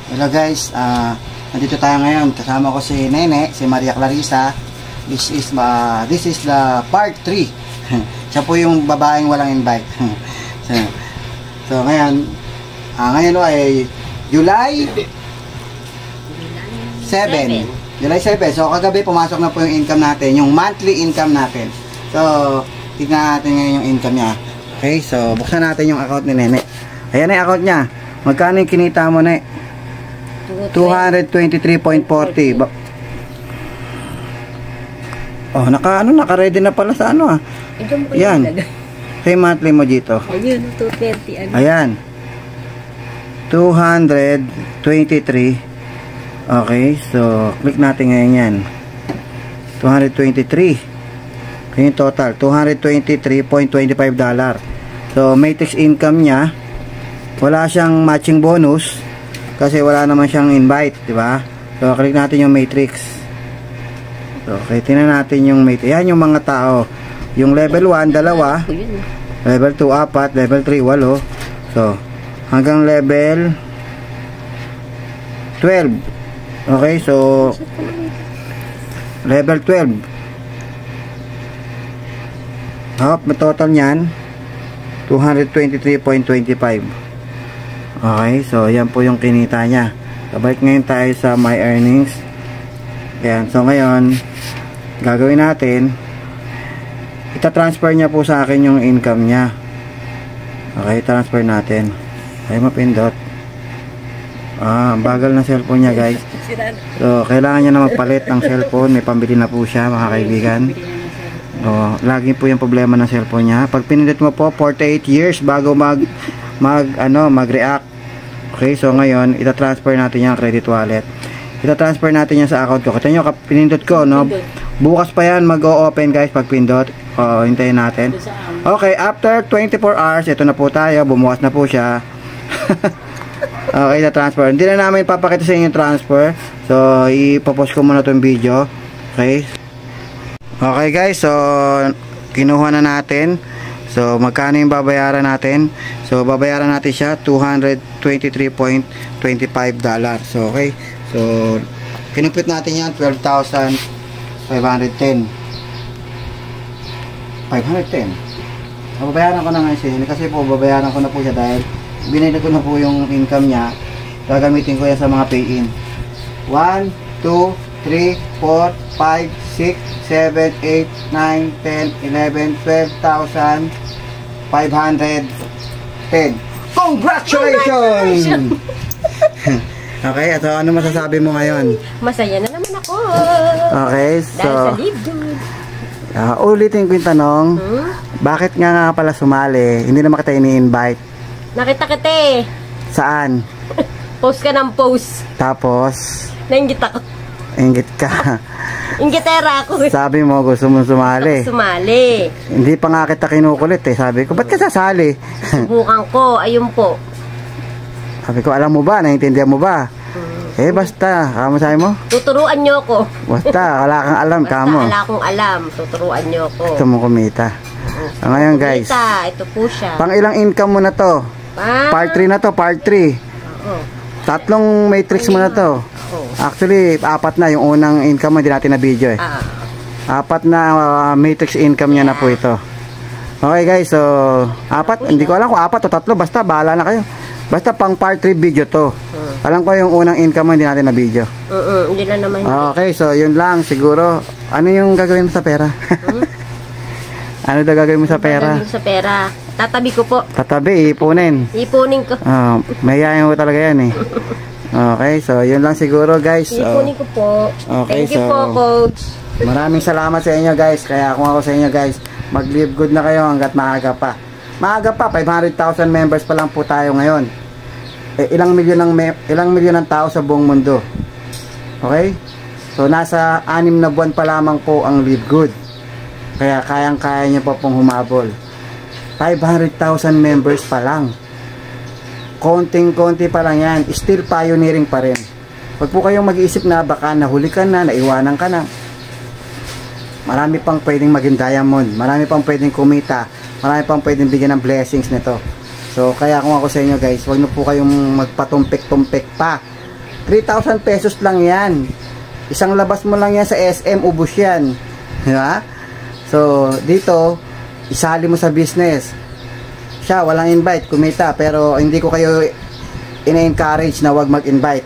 Hello guys, nandito tayo ngayon. Kasama ko si Nene, si Maria Clarissa. This is the part 3. Siya po yung babaeng walang invite. so ngayon ay July 7. July 7. So kagabi pumasok na po yung income natin, yung monthly income natin. So tignan natin ngayon yung income niya. Okay, so buksan natin yung account ni Nene. Ayan na yung account niya. Magkano yung kinita mo, Ne? 223.40. Oh, naka-ready na pala sa ano ah. Yan. Say monthly mo dito. Ayun, 230. Ayan. 223. Okay, so click natin ngayon yan. 223. Yung total, $223.25. So, matrix income niya, wala siyang matching bonus kasi wala naman siyang invite, di ba? So, click natin yung matrix. So, okay, tingnan natin yung matrix. Yan yung mga tao. Yung level 1, dalawa. Level 2, 4. Level 3, 8. So, hanggang level 12. Okay, so level 12. May total niyan 223.25. Okay, so yan po yung kinita niya. Balik ngayon tayo sa my earnings. Ayan, so ngayon gagawin natin, ita-transfer niya po sa akin yung income niya. Okay, transfer natin. Ay, mapindot. Bagal na cellphone niya, guys. So, kailangan niya na magpalit ng cellphone. May pambili na po siya, mga kaibigan. Lagi po yung problema ng cellphone niya. Pag pinindot mo po 48 years bago mag-react. Okay, so ngayon ita-transfer natin yung credit wallet. Ita-transfer natin yan sa account ko. Kita nyo, pinindot ko, no? Bukas pa yan mag-o-open, guys, pag pindot. Hintayin natin. Okay, after 24 hours, ito na po tayo. Bumukas na po siya. Okay, ita-transfer. Hindi na namin papakita sa inyo yung transfer. So, ipopost ko muna itong video. Okay. Okay, guys, so kinuha na natin. So, magkano yung babayaran natin? So, babayaran natin siya $223.25. So, okay. So, kinupit natin yan 12,510. 510. Babayaran ko na nga siya. Kasi po, babayaran ko na po siya dahil binili ko na po yung income niya. Gagamitin ko yan sa mga pay-in. 1, 2, 3, 4, 5, 6, 7, 8, 9, 10, 11, 12,510. Congratulations! Okay, so ano masasabi mo ngayon? Masaya na naman ako. Okay, so dahil sa live good. Ulitin ko yung tanong. Bakit nga pala sumali? Hindi naman kita ini-invite. Nakita kita eh. Saan? Post ka ng post. Tapos? Nainggit ako. Inggit ka. Inggitera ako. Sabi mo gusto mong sumali. Sumali. Hindi pa nga kita kinukulit eh. Sabi ko, ba't ka sasali? Subukan ko. Ayun po. Sabi ko, alam mo ba? Naiintindihan mo ba? Eh, basta. Kamo sabi mo? Tuturuan nyo ako. Basta. Wala kang alam. Basta kamo. wala akong alam. Tuturuan nyo ako. Gusto mo kumita. Ngayon, guys. Kumita. Ito po siya. Pang ilang income mo na to? Part 3 na to. Part 3. Tatlong matrix mo na to. Actually, 4 na. Yung unang income mo, hindi natin na video eh. 4 na matrix income niya na po ito. Okay, guys. So, 4. Hindi ko alam kung 4 o 3. Basta, bahala na kayo. Basta pang part 3 video to. Alam ko yung unang income mo, hindi natin na video. Hindi na naman. Okay, so yun lang. Siguro, ano yung gagawin mo sa pera? Ano daw gagawin mo sa pera? Gagawin sa pera. Tatabi ko po. Tatabi, ipunin. Ipunin ko. Mayayain mo talaga yan eh. Okay, so yun lang siguro, guys. Ipunin ko po. Okay, thank you po, Coach. Maraming salamat sa inyo, guys. Kaya kung ako sa inyo, guys, mag-live good na kayo hanggat maaga pa. Maaga pa, 500,000 members pa lang po tayo ngayon. Ilang milyon ng tao sa buong mundo. Okay? So, nasa 6 na buwan pa lamang po ang live good. Kaya kayang-kaya nyo pa pong humabol. 500,000 members pa lang. Konting-konti pa lang yan. Still pioneering pa rin. Huwag po kayong mag-iisip na baka nahuli ka na, naiwanan ka na. Marami pang pwedeng maging diamond. Marami pang pwedeng kumita. Marami pang pwedeng bigyan ng blessings nito. So, kaya kung ako sa inyo, guys, huwag na po kayong magpatumpik-tumpik pa. 3,000 pesos lang yan. Isang labas mo lang yan sa SM, ubos yan. Diba? So, dito, isali mo sa business. Siya, walang invite, kumita. Pero hindi ko kayo ina-encourage na wag mag-invite.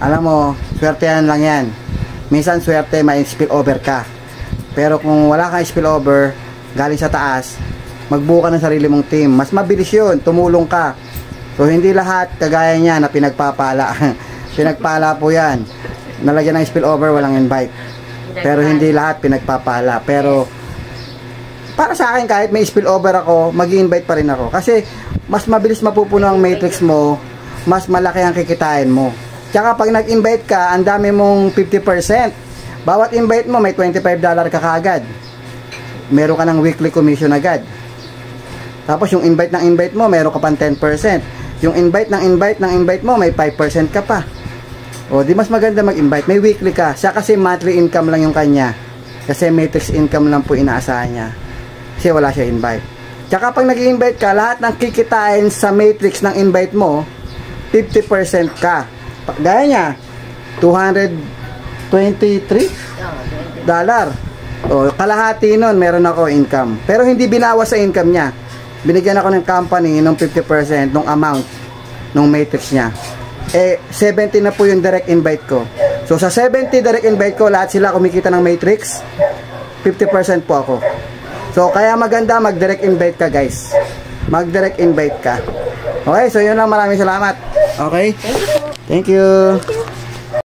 Alam mo, swerte lang yan. Minsan swerte, may spillover ka. Pero kung wala kang spillover, galing sa taas, magbuo ka ng sarili mong team. Mas mabilis yun, tumulong ka. So, hindi lahat kagaya niya na pinagpapala. Pinagpala po yan. Nalagyan ng spillover, walang invite. Pero hindi lahat pinagpapala. Pero, para sa akin, kahit may spillover ako, mag-invite pa rin ako. Kasi, mas mabilis mapupuno ang matrix mo, mas malaki ang kikitain mo. Tsaka pag nag-invite ka, ang dami mong 50%. Bawat invite mo, may $25 ka kaagad. Meron ka ng weekly commission agad. Tapos yung invite ng invite mo, meron ka pang 10%. Yung invite mo, may 5% ka pa. O, di mas maganda mag-invite. May weekly ka. Siya kasi monthly income lang yung kanya. Kasi matrix income lang po inaasahan niya. Kasi wala siya invite. Tsaka pag nag-invite ka, lahat ng kikitain sa matrix ng invite mo, 50% ka. Gaya niya, $223. O, kalahati nun, meron ako income. Pero hindi binawas sa income niya. Binigyan ako ng company ng 50% ng amount ng matrix niya. Eh, 70 na po yung direct invite ko. So, sa 70 direct invite ko, lahat sila kumikita ng matrix. 50% po ako. So, kaya maganda mag-direct invite ka, guys. Mag-direct invite ka. Okay, so yun lang. Maraming salamat. Okay? Thank you po. Thank you.